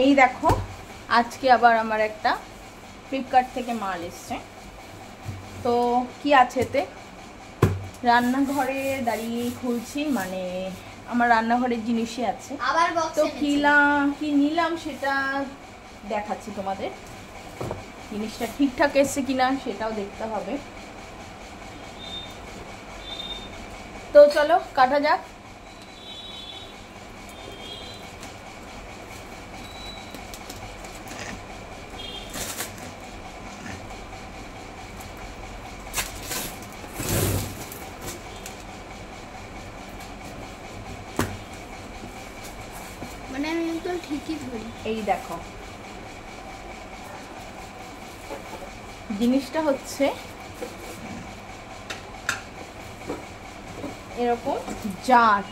এই দেখো আজকে আবার আমার একটা ফ্লিপকার্ট থেকে মাল এসছে। তো কি আছে এতে, রান্নাঘরে দাঁড়িয়ে খুলছি, মানে আমার রান্নাঘরের জিনিসই আছে। তো কি নিলাম সেটা দেখাচ্ছি তোমাদের। জিনিসটা ঠিকঠাক এসছে কিনা সেটাও দেখতে হবে। তো চলো কাটা যাক। মানে আমি তো ঠিকই ধরি। এই দেখো জিনিসটা হচ্ছে এরকম জার।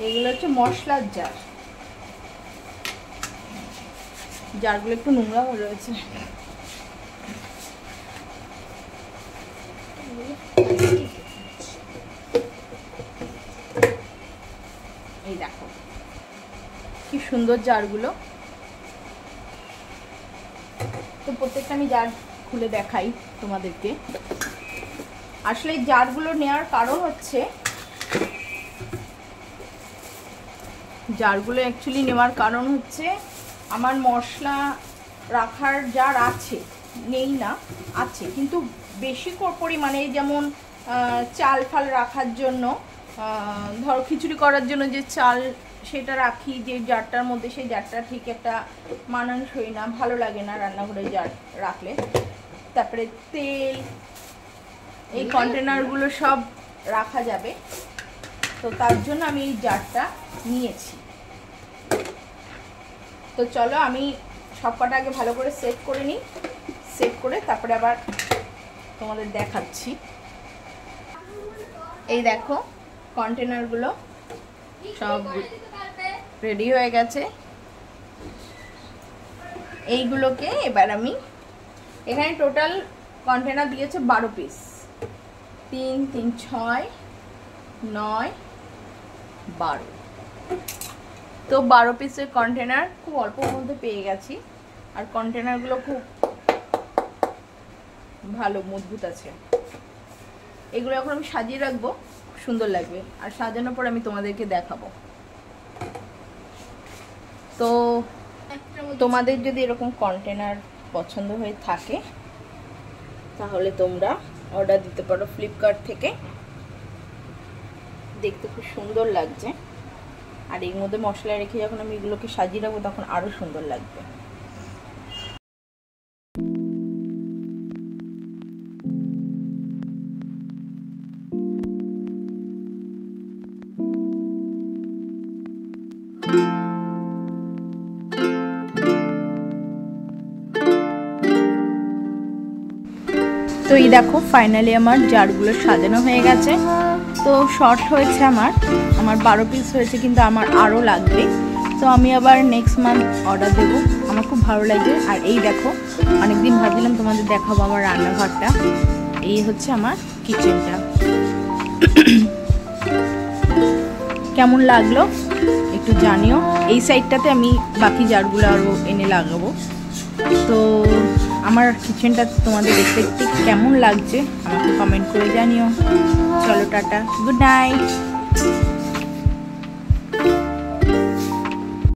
এগুলো হচ্ছে মশলার জার। জারগুলো একটু নোংরা হয়ে রয়েছে। এই দেখো কি সুন্দর জারগুলো। তো প্রত্যেকটা আমি জার খুলে দেখাই তোমাদেরকে। আসলে এই জারগুলো নেওয়ার কারণ হচ্ছে, জারগুলো অ্যাকচুয়ালি নেওয়ার কারণ হচ্ছে আমার মশলা রাখার জার আছে, নেই না, আছে, কিন্তু বেশি পরিমাণে, যেমন চাল ফাল রাখার জন্য, ধরো খিচুড়ি করার জন্য যে চাল সেটা রাখি যে জারটার মধ্যে, সেই জারটা ঠিক একটা মানানসই না, ভালো লাগে না রান্নাঘরে জার রাখলে। তারপরে তেল, এই কন্টেনারগুলো সব রাখা যাবে। তো তার জন্য আমি এই জারটা নিয়েছি। তো চলো আমি সব কটা আগে ভালো করে সেট করে নিই, সেট করে তারপরে আবার তোমাদের দেখাচ্ছি। এই দেখো কন্টেনারগুলো সব রেডি হয়ে গেছে। এইগুলোকে এবার আমি, এখানে টোটাল কন্টেনার দিয়েছে 12 পিস, 3 3 6 9 12। তো 12 পিসের কন্টেনার খুব অল্পর মধ্যে পেয়ে গেছি। আর কন্টেনারগুলো খুব ভালো মজবুত আছে। এগুলো এখন আমি সাজিয়ে রাখবো, সুন্দর লাগবে। আর সাজানোর পর আমি তোমাদেরকে দেখাবো। তো তোমাদের যদি এরকম কন্টেনার পছন্দ হয়ে থাকে তাহলে তোমরা অর্ডার দিতে পারো ফ্লিপকার্ট থেকে। দেখতে খুব সুন্দর লাগছে। আর এর মধ্যে মশলা রেখে যখন আমি এগুলোকে সাজিয়ে রাখবো তখন আরো সুন্দর লাগবে। তো এই দেখো ফাইনালি আমার জারগুলো সাজানো হয়ে গেছে। তো শর্ট হয়েছে আমার 12 পিস হয়েছে, কিন্তু আমার আরও লাগবে। তো আমি আবার নেক্সট মান্থ অর্ডার দেবো। আমার খুব ভালো লাগে। আর এই দেখো অনেকদিন ভাবছিলাম তোমাদের দেখাবো আমার রান্নাঘরটা। এই হচ্ছে আমার কিচেনটা। কেমন লাগলো একটু জানিও। এই সাইডটাতে আমি বাকি জারগুলো আরও এনে লাগাবো। তো আমার কিচেনটা তোমাদের দেখতে কেমন লাগছে আমাকে কমেন্ট করে জানিও। চলো টাটা, গুড নাইট।